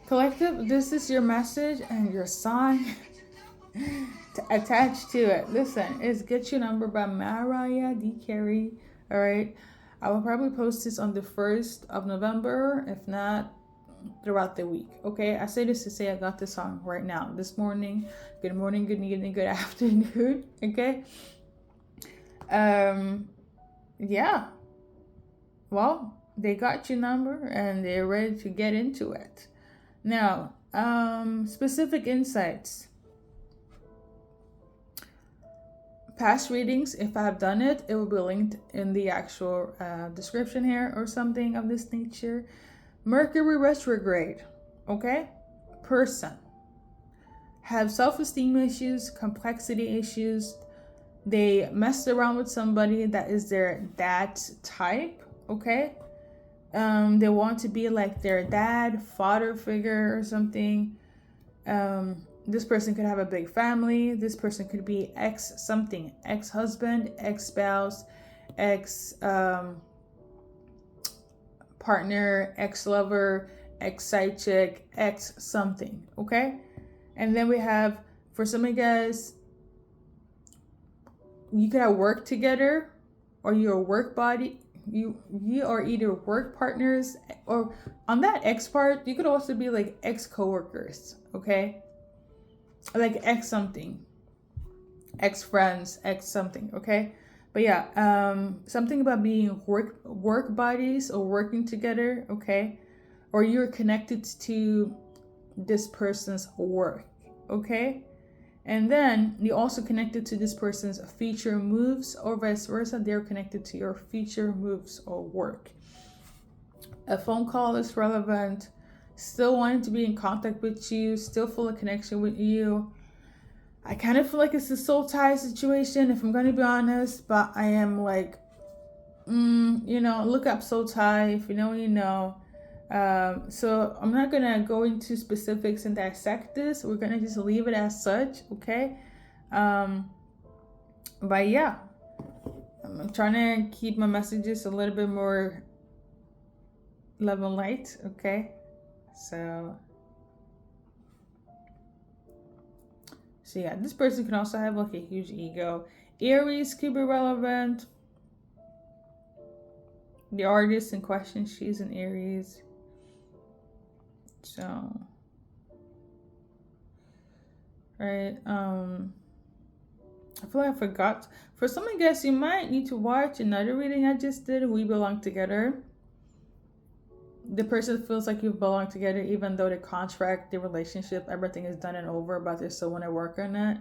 Collective, this is your message and your song to attach to it. Listen, it's Get Your Number by Mariah D. Carey. All right. I will probably post this on the 1st of November, if not throughout the week. Okay. I say this to say I got this song right now, this morning. Good morning, good evening, good afternoon. Okay. Yeah. Well, they got your number and they're ready to get into it. Now, specific insights. Past readings, if I have done it, it will be linked in the actual description here or something of this nature. Mercury retrograde, okay? Person. Have self-esteem issues, complexity issues. They messed around with somebody that is their dad type, okay? They want to be like their dad, father figure or something. This person could have a big family. This person could be ex something, ex-husband, ex-spouse, ex-partner, ex-lover, ex-side chick, ex-something, okay? And then we have, for some of you guys, you could have work together or you're a work body. You are either work partners, or on that ex part, you could also be like ex coworkers, okay? Like ex something, ex friends, ex something, okay? But yeah, something about being work buddies or working together, okay? Or you're connected to this person's work, okay? And then you're also connected to this person's future moves, or vice versa. They're connected to your future moves or work. A phone call is relevant. Still wanting to be in contact with you. Still full of connection with you. I kind of feel like it's a soul tie situation, if I'm going to be honest. But I am like, look up soul tie. If you know, you know. So I'm not gonna go into specifics and dissect this. We're gonna just leave it as such, okay? But yeah, I'm trying to keep my messages a little bit more love and light, okay? So yeah, this person can also have like a huge ego. Aries could be relevant. The artist in question, she's an Aries. So, right, I feel like I forgot. For some of you guys, you might need to watch another reading I just did, We Belong Together. The person feels like you belong together, even though the contract, the relationship, everything is done and over, but they still want to work on it,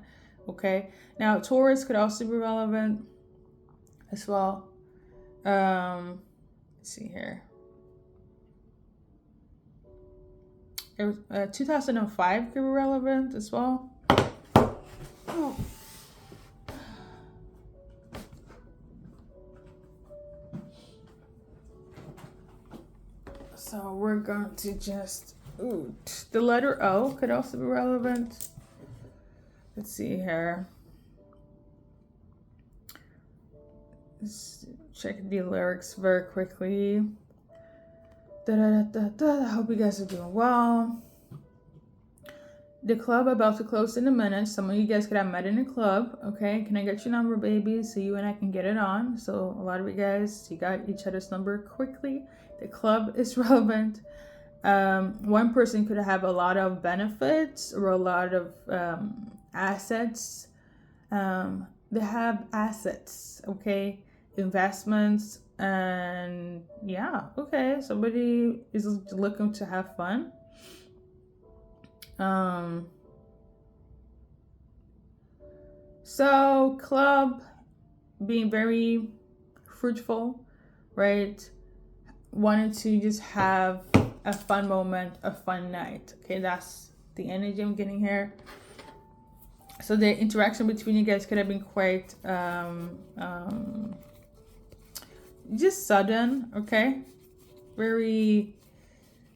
okay? Now, Taurus could also be relevant as well. Let's see here. 2005 could be relevant as well. Oh. So we're going to just, the letter O could also be relevant. Let's see here. Let's check the lyrics very quickly. I hope you guys are doing well. The club about to close in a minute. Some of you guys could have met in a club. Okay, can I get your number, baby, so you and I can get it on? So a lot of you guys, you got each other's number quickly. The club is relevant. One person could have a lot of benefits or a lot of assets. They have assets, okay, investments. And yeah, okay, somebody is looking to have fun. So club being very fruitful, right? Wanted to just have a fun moment, a fun night. Okay, that's the energy I'm getting here. So the interaction between you guys could have been quite just sudden, okay? Very,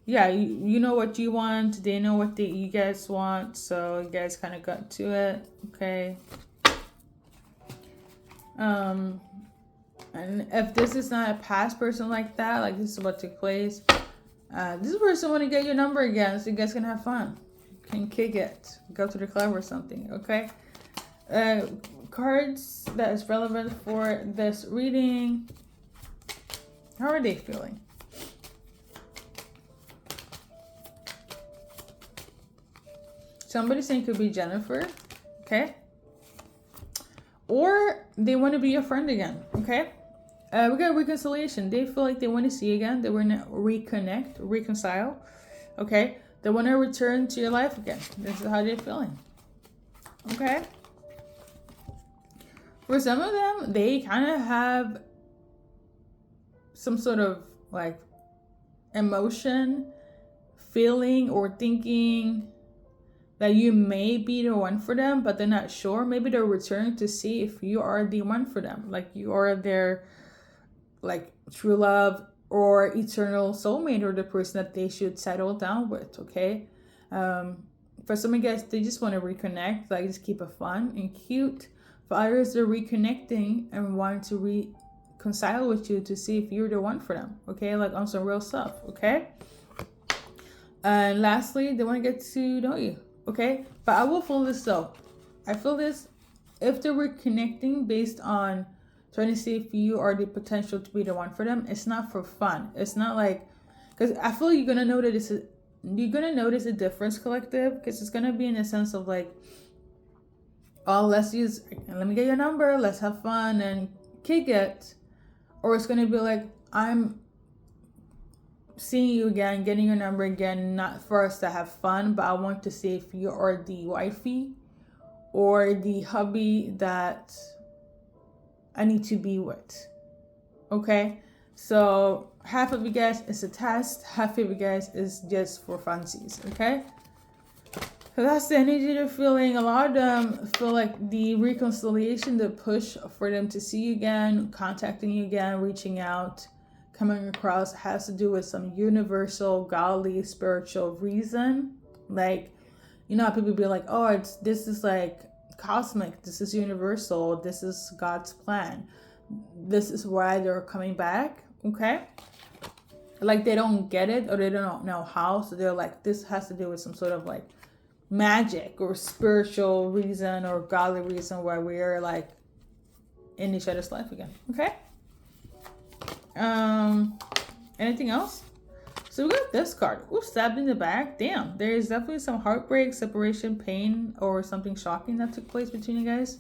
yeah, you know what you want, they know what you guys want, so you guys kind of got to it, okay? And if this is not a past person like that, like this is what took place, This person want to get your number again, so you guys can have fun, can kick it, go to the club or something. Okay. Cards that is relevant for this reading. How are they feeling? Somebody saying it could be Jennifer. Okay. Or they want to be your friend again. Okay. We got reconciliation. They feel like they want to see you again. They want to reconnect, reconcile. Okay. They want to return to your life again. This is how they're feeling. Okay. For some of them, they kind of have some sort of like emotion, feeling, or thinking that you may be the one for them, but they're not sure. Maybe they're returning to see if you are the one for them. Like you are their like true love or eternal soulmate, or the person that they should settle down with. Okay. For some of you guys, they just want to reconnect, like just keep it fun and cute. For others, they're reconnecting and want to reconcile with you to see if you're the one for them. Okay. Like on some real stuff. Okay. And lastly, they want to get to know you. Okay. But I will feel this though. I feel this if they're reconnecting based on trying to see if you are the potential to be the one for them. It's not for fun. It's not like, because I feel you're gonna notice a difference, collective, because it's gonna be in a sense of like, oh, let me get your number, let's have fun and kick it. Or it's gonna be like, I'm seeing you again, getting your number again, not for us to have fun, but I want to see if you are the wifey or the hubby that I need to be with. Okay. So half of you guys is a test, half of you guys is just for funsies. Okay. So that's the energy they're feeling. A lot of them feel like the reconciliation, the push for them to see you again, contacting you again, reaching out, coming across, has to do with some universal, godly, spiritual reason. Like, you know how people be like, oh, this is like cosmic, this is universal, this is God's plan, this is why they're coming back. Okay. Like they don't get it or they don't know how, so they're like, this has to do with some sort of like magic or spiritual reason or godly reason why we're like in each other's life again. Okay. Anything else? So we got this card. Ooh, stabbed in the back. Damn, there is definitely some heartbreak, separation, pain, or something shocking that took place between you guys.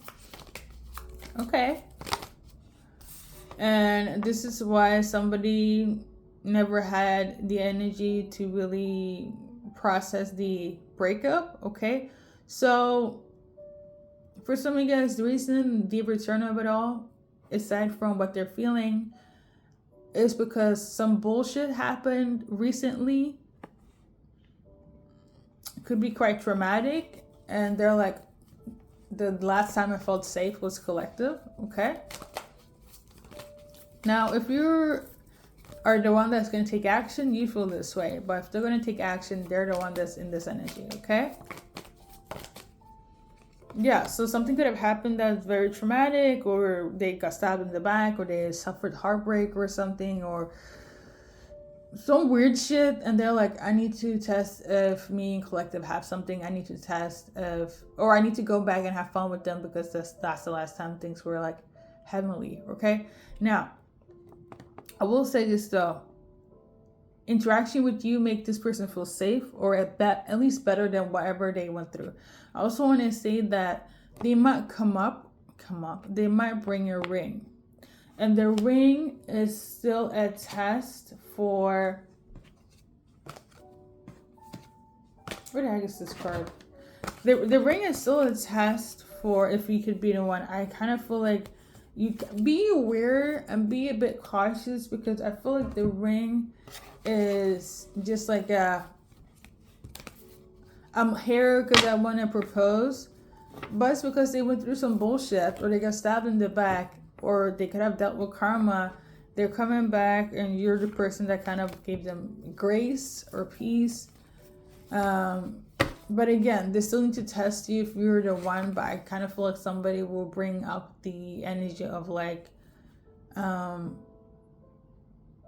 Okay. And this is why somebody never had the energy to really process the breakup. Okay. So for some of you guys, the reason the return of it all, aside from what they're feeling, is because some bullshit happened recently. Could be quite traumatic. And they're like, the last time I felt safe was collective. Okay. Now, if you are the one that's going to take action, you feel this way. But if they're going to take action, they're the one that's in this energy. Okay. Yeah, so something could have happened that's very traumatic, or they got stabbed in the back, or they suffered heartbreak or something, or some weird shit, and they're like, I need to test if me and collective have something. I need to test or I need to go back and have fun with them because that's the last time things were like heavenly. Okay. Now, I will say this though. Interaction with you make this person feel safe, or at least better than whatever they went through. I also want to say that they might come up, they might bring a ring. And the ring is still a test for, where the heck is this card? The ring is still a test for if you could be the one. I kind of feel like you be aware and be a bit cautious, because I feel like the ring is just like I'm here because I want to propose, but it's because they went through some bullshit, or they got stabbed in the back, or they could have dealt with karma. They're coming back and you're the person that kind of gave them grace or peace. But again, they still need to test you if you're the one, but I kind of feel like somebody will bring up the energy of like, I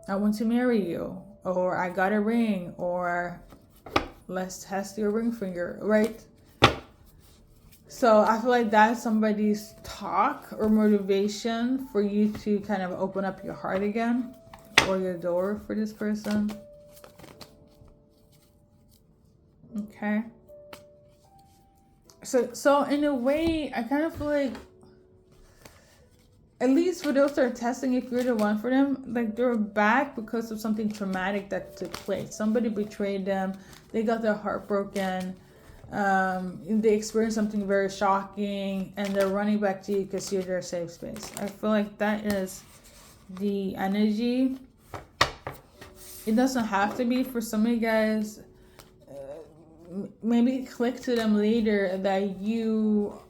want to marry you, or I got a ring, or let's test your ring finger, right? So I feel like that's somebody's talk or motivation for you to kind of open up your heart again, or your door for this person. Okay. So in a way, I kind of feel like, at least for those that are testing, if you're the one for them, like they're back because of something traumatic that took place. Somebody betrayed them. They got their heart broken. They experienced something very shocking, and they're running back to you because you're their safe space. I feel like that is the energy. It doesn't have to be. For some of you guys, maybe click to them later that you,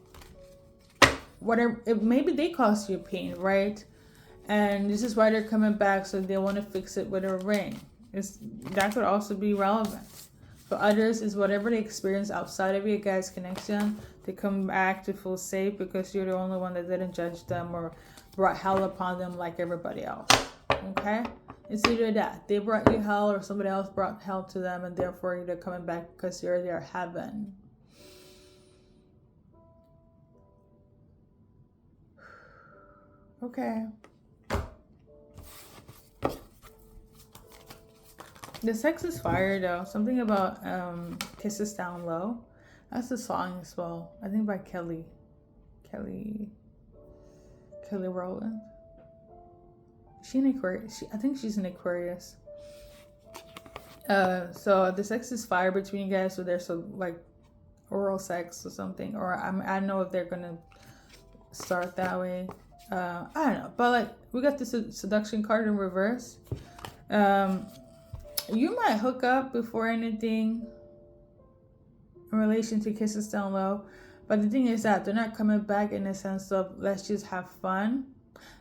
whatever, maybe they caused you pain, right? And this is why they're coming back, so they want to fix it with a ring. That could also be relevant. For others, is whatever they experience outside of your guys' connection, they come back to feel safe because you're the only one that didn't judge them or brought hell upon them like everybody else. Okay? It's either that they brought you hell, or somebody else brought hell to them, and therefore they're coming back because you're their heaven. Okay. The sex is fire though. Something about Kisses Down Low. That's a song as well. I think by Kelly Rowland. She an Aquarius. I think she's an Aquarius. So the sex is fire between you guys. So there's like oral sex or something, or I don't know if they're gonna start that way. I don't know, but like we got the seduction card in reverse. You might hook up before anything in relation to Kisses Down Low, but the thing is that they're not coming back in the sense of let's just have fun,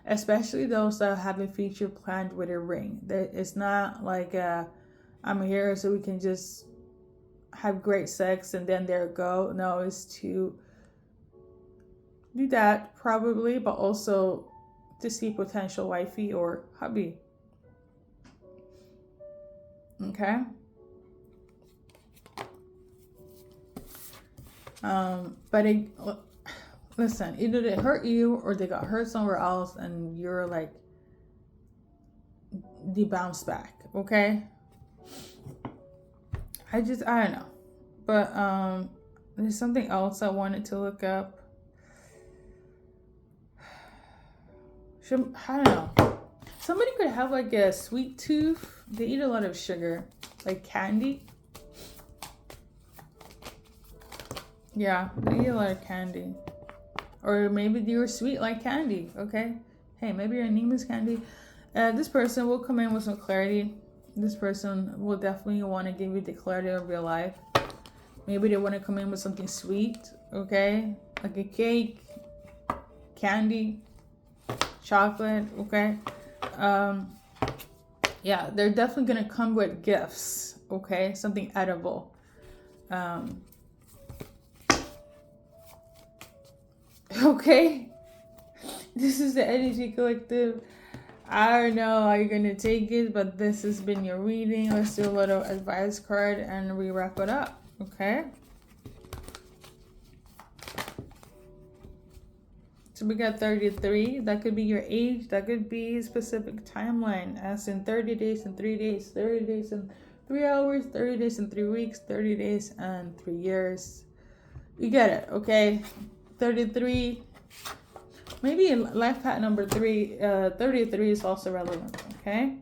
especially those that have a future planned with a ring. It's not like I'm here so we can just have great sex and then there go. No, it's to do that probably, but also to see potential wifey or hubby. Okay. But listen, either they hurt you or they got hurt somewhere else, and you're like the bounce back. Okay. I don't know, but there's something else I wanted to look up. I don't know. Somebody could have like a sweet tooth. They eat a lot of sugar, like candy. Yeah, they eat a lot of candy. Or maybe you're sweet like candy, okay? Hey, maybe your name is Candy. This person will come in with some clarity. This person will definitely want to give you the clarity of your life. Maybe they want to come in with something sweet, okay? Like a cake, candy, chocolate, okay? Yeah, they're definitely going to come with gifts, okay? Something edible. Okay? This is the Energy Collective. I don't know how you're going to take it, but this has been your reading. Let's do a little advice card and we wrap it up, okay? So we got 33. That could be your age. That could be a specific timeline, as in 30 days and 3 days, 30 days and 3 hours, 30 days and 3 weeks, 30 days and 3 years. You get it, okay? 33. Maybe life path number 3. 33 is also relevant, okay?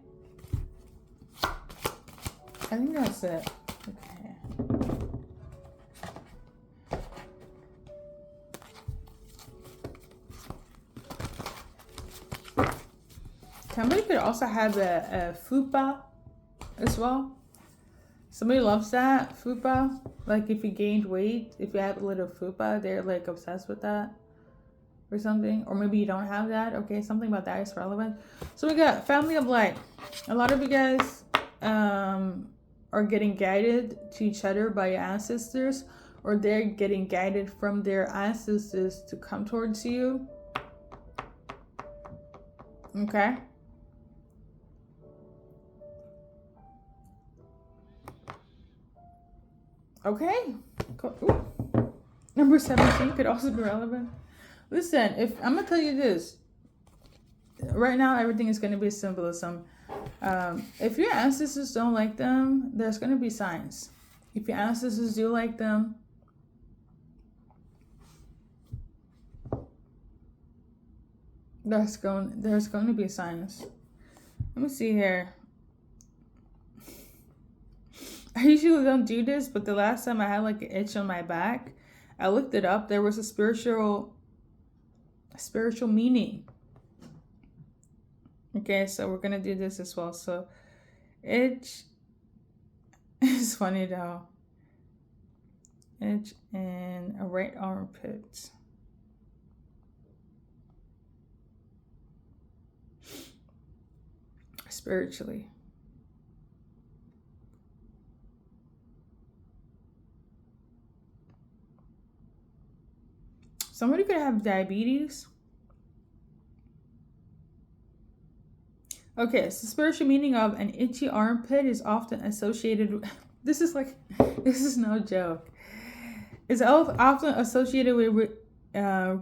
I think that's it. Okay. Somebody could also have a fupa as well. Somebody loves that, fupa. Like if you gained weight, if you have a little fupa, they're like obsessed with that or something. Or maybe you don't have that. Okay, something about that is relevant. So we got family of light. A lot of you guys are getting guided to each other by your ancestors, or they're getting guided from their ancestors to come towards you. Okay. Okay. Ooh. Number 17 could also be relevant. Listen, if I'm gonna tell you this, right now everything is gonna be symbolism. If your ancestors don't like them, there's gonna be signs. If your ancestors do like them, there's going to be signs. Let me see here. I usually don't do this, but the last time I had like an itch on my back, I looked it up. There was a spiritual meaning. Okay, so we're gonna do this as well. So itch is funny though. Itch in a right armpit. Spiritually. Somebody could have diabetes. Okay, so spiritual meaning of an itchy armpit is often associated with, this is no joke. It's often associated with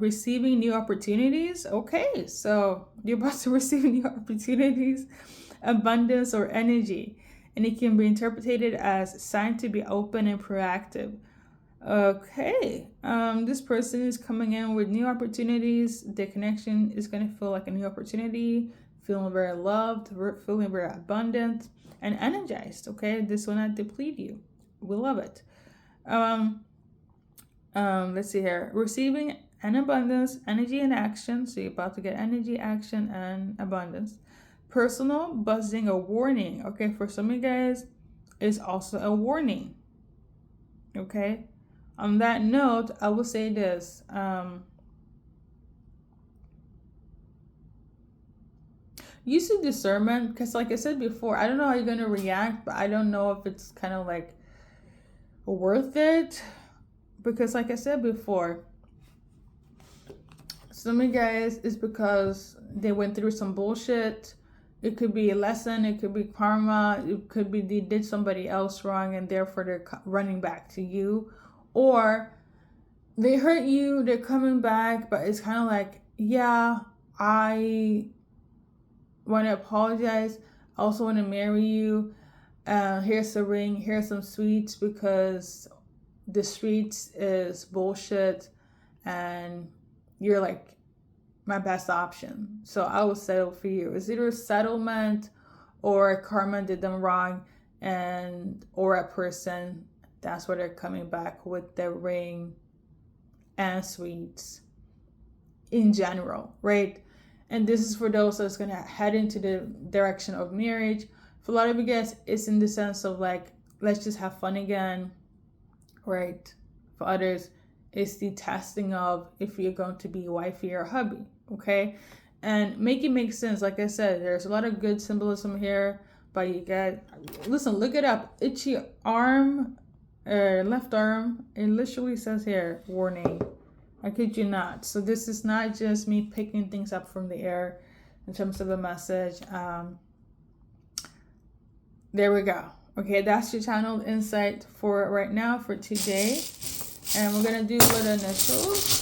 receiving new opportunities. Okay, so you're about to receive new opportunities, abundance, or energy, and it can be interpreted as a sign to be open and proactive. Okay, this person is coming in with new opportunities. The connection is going to feel like a new opportunity, feeling very loved, feeling very abundant, and energized. Okay, this will not deplete you. We love it. Let's see here. Receiving an abundance, energy, and action. So you're about to get energy, action, and abundance. Personal, buzzing, a warning. Okay, for some of you guys, is also a warning. Okay. On that note, I will say this. Use the discernment, because like I said before, I don't know how you're going to react, but I don't know if it's kind of like worth it. Because like I said before, some of you guys is because they went through some bullshit. It could be a lesson, it could be karma, it could be they did somebody else wrong and therefore they're running back to you. Or they hurt you, they're coming back, but it's kind of like, yeah, I want to apologize. I also want to marry you. Here's the ring, here's some sweets, because the streets is bullshit and you're like my best option. So I will settle for you. It's either a settlement or karma did them wrong, and or a person, that's where they're coming back with the ring and sweets in general, right? And this is for those that's gonna head into the direction of marriage. For a lot of you guys, it's in the sense of like, let's just have fun again, right? For others, it's the testing of if you're going to be wifey or hubby, okay? And make it make sense. Like I said, there's a lot of good symbolism here, but you got, listen, look it up. Itchy arm, left arm, it literally says here, warning. I kid you not. So this is not just me picking things up from the air in terms of a message. There we go. Okay, that's your channel insight for right now, for today. And we're going to do little initials.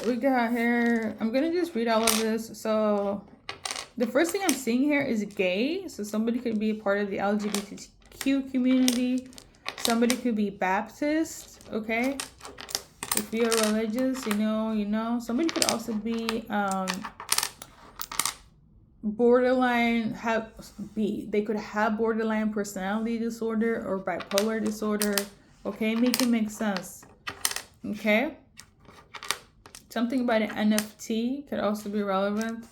We got here, I'm going to just read all of this. So the first thing I'm seeing here is gay. So somebody could be a part of the LGBTQ community. Somebody could be Baptist, okay? If you're religious, you know. Somebody could also be borderline, they could have borderline personality disorder or bipolar disorder, okay? Make it make sense, okay? Something about an NFT could also be relevant.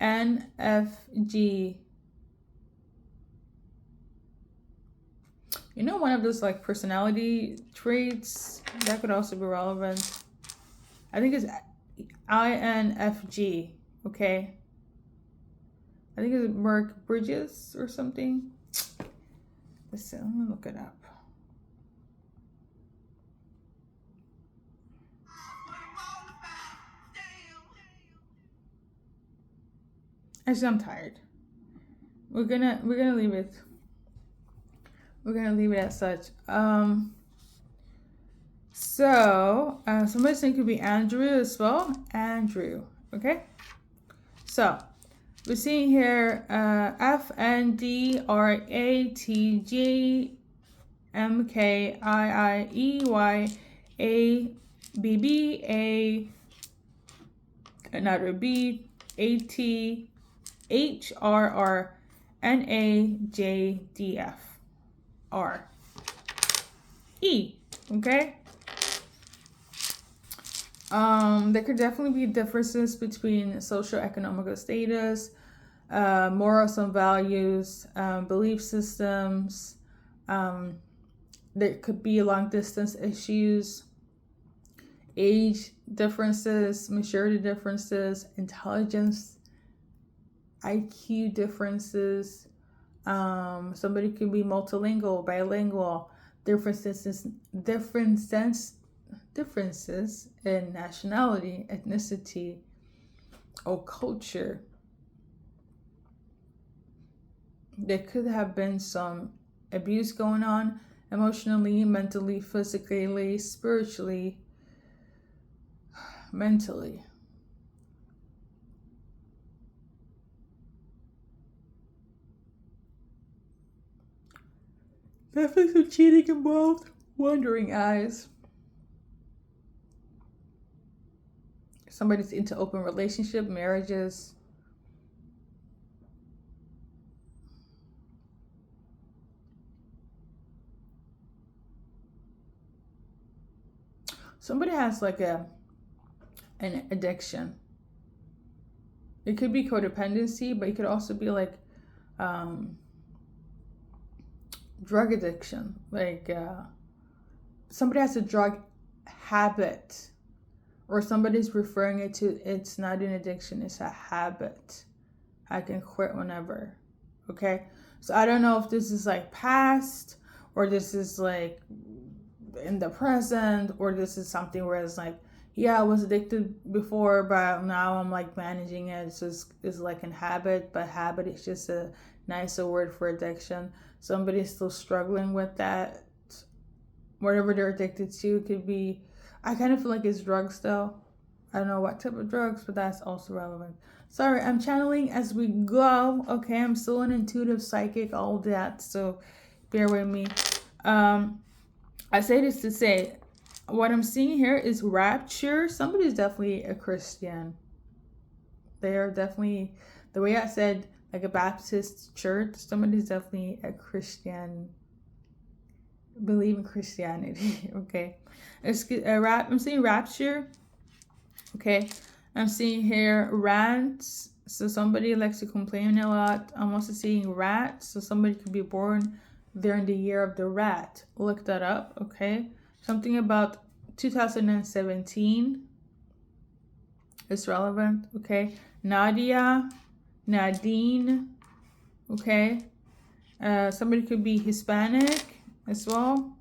NFG. You know, one of those like personality traits that could also be relevant. I think it's INFG, okay? I think it's Mark Bridges or something. Listen, I'm gonna look it up. Actually, I'm tired. We're gonna leave it. We're gonna leave it as such. So somebody's name could be Andrew as well. Andrew. Okay. So we're seeing here FNDRATGMKIIEYABB another B ATHRRNAJDFRE. Okay. There could definitely be differences between socioeconomic status, morals and values, belief systems. There could be long distance issues, age differences, maturity differences, intelligence, IQ differences. Somebody could be multilingual, bilingual, differences in nationality, ethnicity, or culture. There could have been some abuse going on emotionally, mentally, physically, spiritually, mentally. Definitely some cheating involved. Wandering eyes. Somebody's into open relationship, marriages. Somebody has like an addiction. It could be codependency, but it could also be like drug addiction. Like somebody has a drug habit, or somebody's referring it to, it's not an addiction, it's a habit. I can quit whenever. Okay, so I don't know if this is like past, or this is like in the present, or this is something where it's like, yeah, I was addicted before, but now I'm like managing it. So it's like a habit, but habit is just a nicer word for addiction. Somebody's still struggling with that. Whatever they're addicted to could be, I kind of feel like it's drugs though. I don't know what type of drugs, but that's also relevant. Sorry, I'm channeling as we go. Okay, I'm still an intuitive psychic, all that. So bear with me. I say this to say, what I'm seeing here is rapture. Somebody's definitely a Christian. They are definitely, the way I said, like a Baptist church, somebody's definitely a Christian, believe in Christianity. Okay. I'm seeing rapture. Okay. I'm seeing here rats. So somebody likes to complain a lot. I'm also seeing rats. So somebody could be born during the year of the rat. Look that up. Okay. Something about 2017 is relevant. Okay. Nadia, Nadine. Okay. Somebody could be Hispanic as well.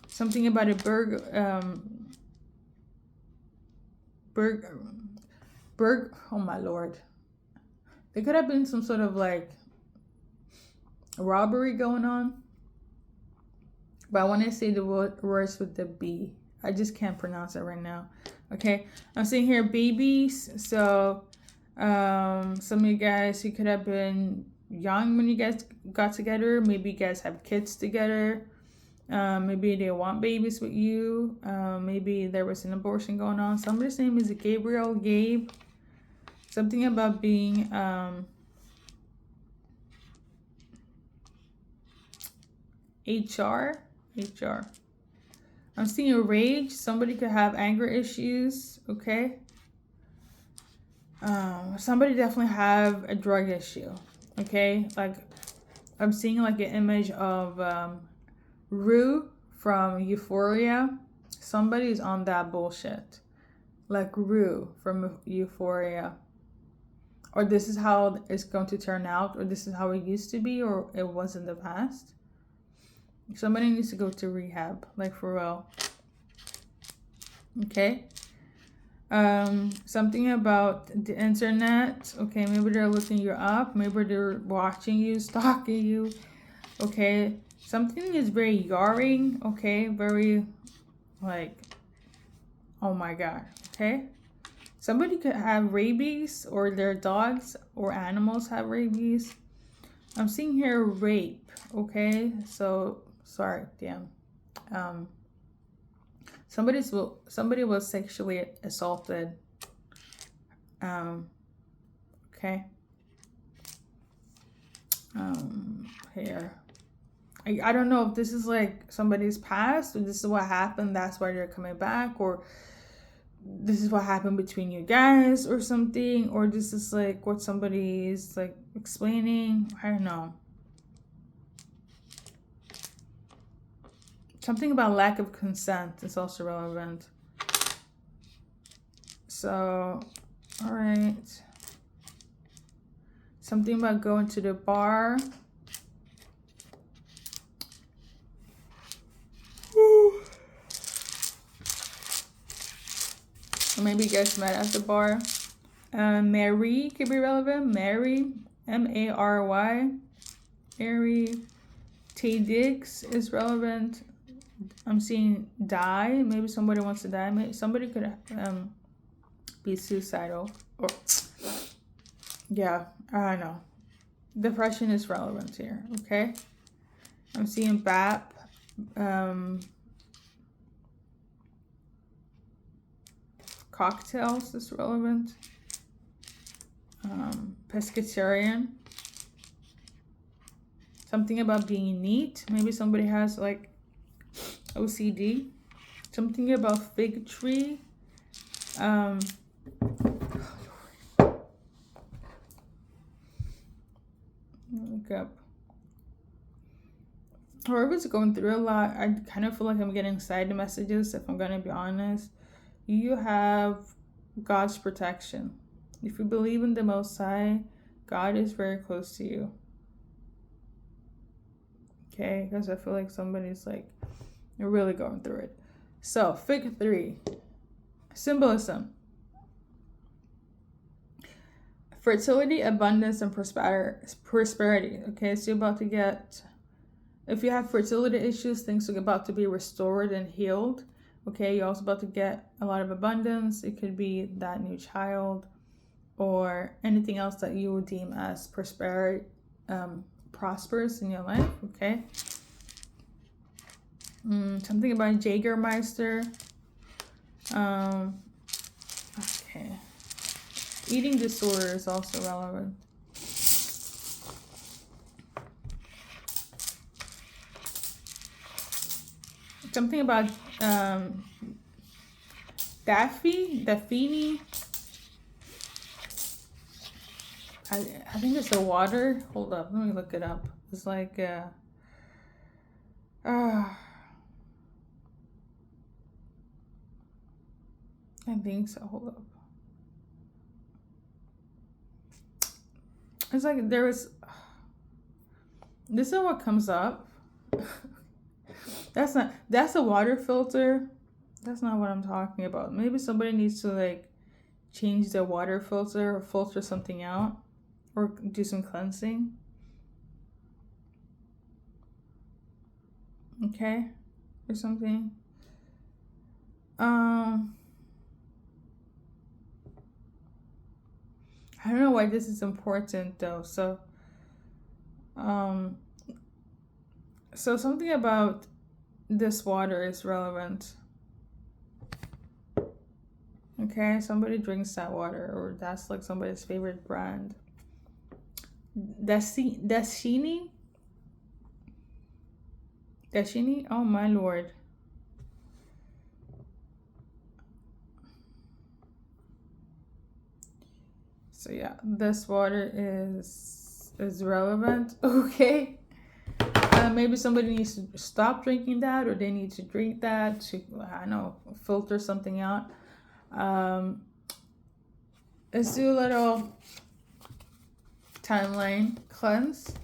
Something about a oh my lord. There could have been some sort of like robbery going on. But I want to say the words with the B. I just can't pronounce it right now. Okay. I'm seeing here babies. So some of you guys, you could have been young when you guys got together. Maybe you guys have kids together. Maybe they want babies with you. Maybe there was an abortion going on. Somebody's name is Gabe. Something about being HR. I'm seeing a rage. Somebody could have anger issues. Okay. Somebody definitely have a drug issue. Okay. Like I'm seeing like an image of Rue from Euphoria. Somebody's on that bullshit. Like Rue from Euphoria. Or this is how it's going to turn out. Or this is how it used to be. Or it was in the past. Somebody needs to go to rehab. Like for real. Okay. Something about the internet. Okay, maybe they're looking you up. Maybe they're watching you, stalking you. Okay, something is very jarring. Okay, very like, oh my god. Okay, somebody could have rabies, or their dogs or animals have rabies. I'm seeing here rape. Okay, so sorry, damn. Um, somebody was sexually assaulted. Um, okay. Here. I don't know if this is like somebody's past, or this is what happened, that's why they're coming back, or this is what happened between you guys or something, or this is like what somebody's like explaining. I don't know. Something about lack of consent is also relevant. So, all right. Something about going to the bar. Or maybe you guys met at the bar. Mary could be relevant. Mary, Mary. Mary. T. Diggs is relevant. I'm seeing die. Maybe somebody wants to die. Maybe somebody could be suicidal. Or yeah, I know. Depression is relevant here. Okay. I'm seeing BAP. Cocktails is relevant. Pescatarian. Something about being neat. Maybe somebody has like OCD. Something about fig tree. Look up. Whoever's going through a lot, I kind of feel like I'm getting side messages, if I'm going to be honest. You have God's protection. If you believe in the Most High, God is very close to you. Okay, because I feel like somebody's like, you're really going through it. So, fig 3. Symbolism. Fertility, abundance, and prosperity. Okay, so you're about to get, if you have fertility issues, things are about to be restored and healed. Okay, you're also about to get a lot of abundance. It could be that new child or anything else that you would deem as prosperous in your life. Okay. Something about Jägermeister. Okay. Eating disorder is also relevant. Something about Daphne. I think it's the water. Hold up, let me look it up. It's like I think so. Hold up. It's like there was. This is what comes up. That's a water filter. That's not what I'm talking about. Maybe somebody needs to like change their water filter or filter something out or do some cleansing. Okay? Or something. I don't know why this is important though. So something about this water is relevant. Okay, somebody drinks that water, or that's like somebody's favorite brand. Dashini? Oh my lord. So yeah, this water is relevant. Okay. Maybe somebody needs to stop drinking that, or they need to drink that to, I don't know, filter something out. Let's do a little timeline cleanse.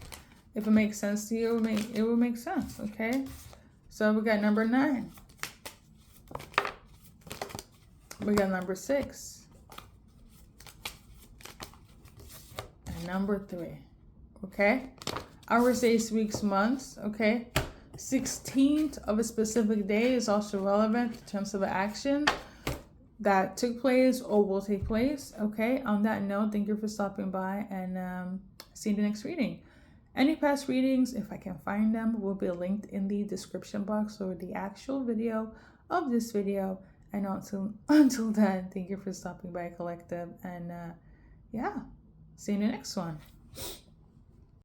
If it makes sense to you, it will make sense. Okay. So we got number 9. We got number 6. And number 3. Okay? Hours, days, weeks, months. Okay? 16th of a specific day is also relevant in terms of an action that took place or will take place. Okay? On that note, thank you for stopping by, and see you in the next reading. Any past readings, if I can find them, will be linked in the description box or the actual video of this video. And until then, thank you for stopping by, Collective. And yeah, see you in the next one.